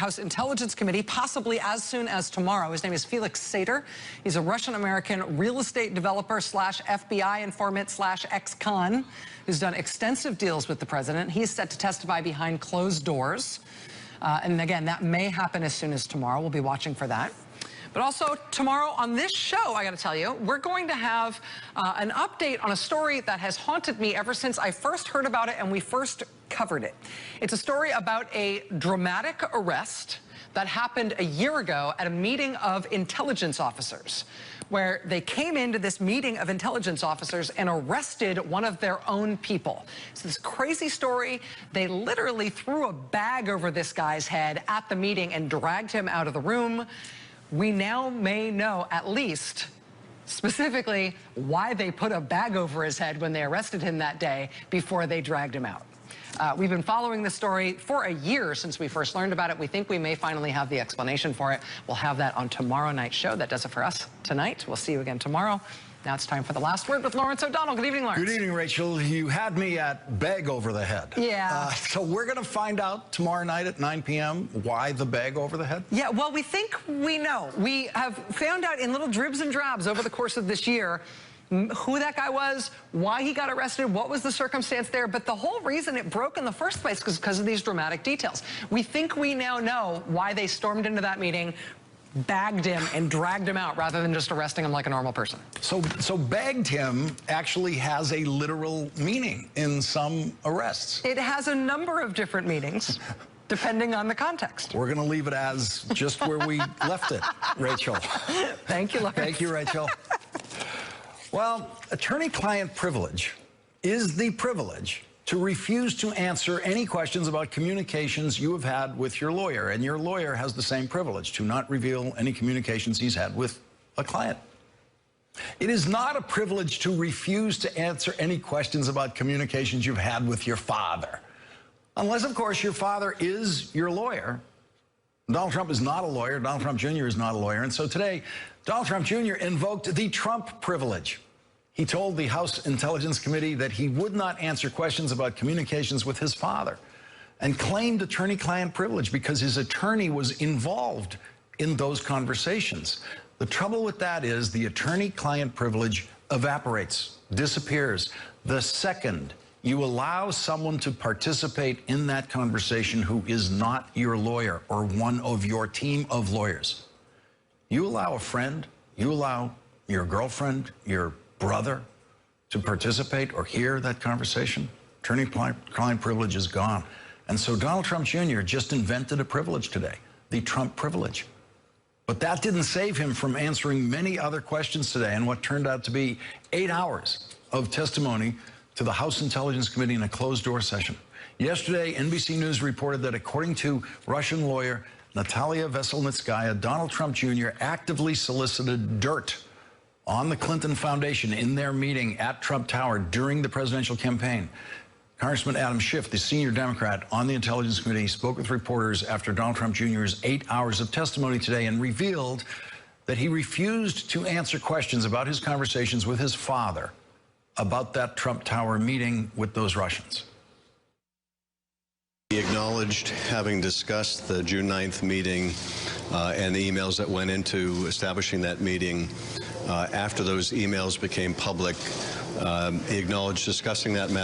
House Intelligence Committee, possibly as soon as tomorrow. His name is Felix Sater. He's a Russian-American real estate developer slash FBI informant slash ex-con who's done extensive deals with the president. He's set to testify behind closed doors. And again, that may happen as soon as tomorrow. We'll be watching for that. But also tomorrow on this show, I got to tell you, we're going to have an update on a story that has haunted me ever since I first heard about it and we first covered it. It's a story about a dramatic arrest that happened a year ago at a meeting of intelligence officers, where they came into this meeting of intelligence officers and arrested one of their own people. It's this crazy story. They literally threw a bag over this guy's head at the meeting and dragged him out of the room. We now may know at least specifically why they put a bag over his head when they arrested him that day before they dragged him out. We've been following this story for a year since we first learned about it. We think we may finally have the explanation for it. We'll have that on tomorrow night's show. That does it for us tonight. We'll see you again tomorrow. Now it's time for the last word with Lawrence O'Donnell. Good evening, Lawrence. Good evening, Rachel. You had me at bag over the head. Yeah. So we're going to find out tomorrow night at 9 p.m. why the bag over the head? Yeah, well, we think we know. We have found out in little dribs and drabs over the course of this year who that guy was, why he got arrested, what was the circumstance there, but the whole reason it broke in the first place was because of these dramatic details. We think we now know why they stormed into that meeting, bagged him, and dragged him out rather than just arresting him like a normal person. So bagged him actually has a literal meaning in some arrests. It has a number of different meanings, depending on the context. We're going to leave it as just where we left it, Rachel. Thank you, Lawrence. Thank you, Rachel. Well, attorney-client privilege is the privilege to refuse to answer any questions about communications you have had with your lawyer, and your lawyer has the same privilege to not reveal any communications he's had with a client. It is not a privilege to refuse to answer any questions about communications you've had with your father, unless, of course, your father is your lawyer. Donald Trump is not a lawyer. Donald Trump Jr. is not a lawyer. And so today, Donald Trump Jr. invoked the Trump privilege. He told the House Intelligence Committee that he would not answer questions about communications with his father, and claimed attorney-client privilege because his attorney was involved in those conversations. The trouble with that is the attorney-client privilege evaporates, disappears, the second you allow someone to participate in that conversation who is not your lawyer or one of your team of lawyers. You allow a friend, you allow your girlfriend, your brother to participate or hear that conversation, attorney-client privilege is gone. And so Donald Trump Jr. just invented a privilege today, the Trump privilege. But that didn't save him from answering many other questions today in what turned out to be 8 hours of testimony to the House Intelligence Committee in a closed-door session. Yesterday, NBC News reported that according to Russian lawyer Natalia Veselnitskaya, Donald Trump Jr. actively solicited dirt on the Clinton Foundation in their meeting at Trump Tower during the presidential campaign. Congressman Adam Schiff, the senior Democrat on the Intelligence Committee, spoke with reporters after Donald Trump Jr.'s 8 hours of testimony today and revealed that he refused to answer questions about his conversations with his father about that Trump Tower meeting with those Russians. He acknowledged having discussed the June 9th meeting and the emails that went into establishing that meeting. After those emails became public, he acknowledged discussing that matter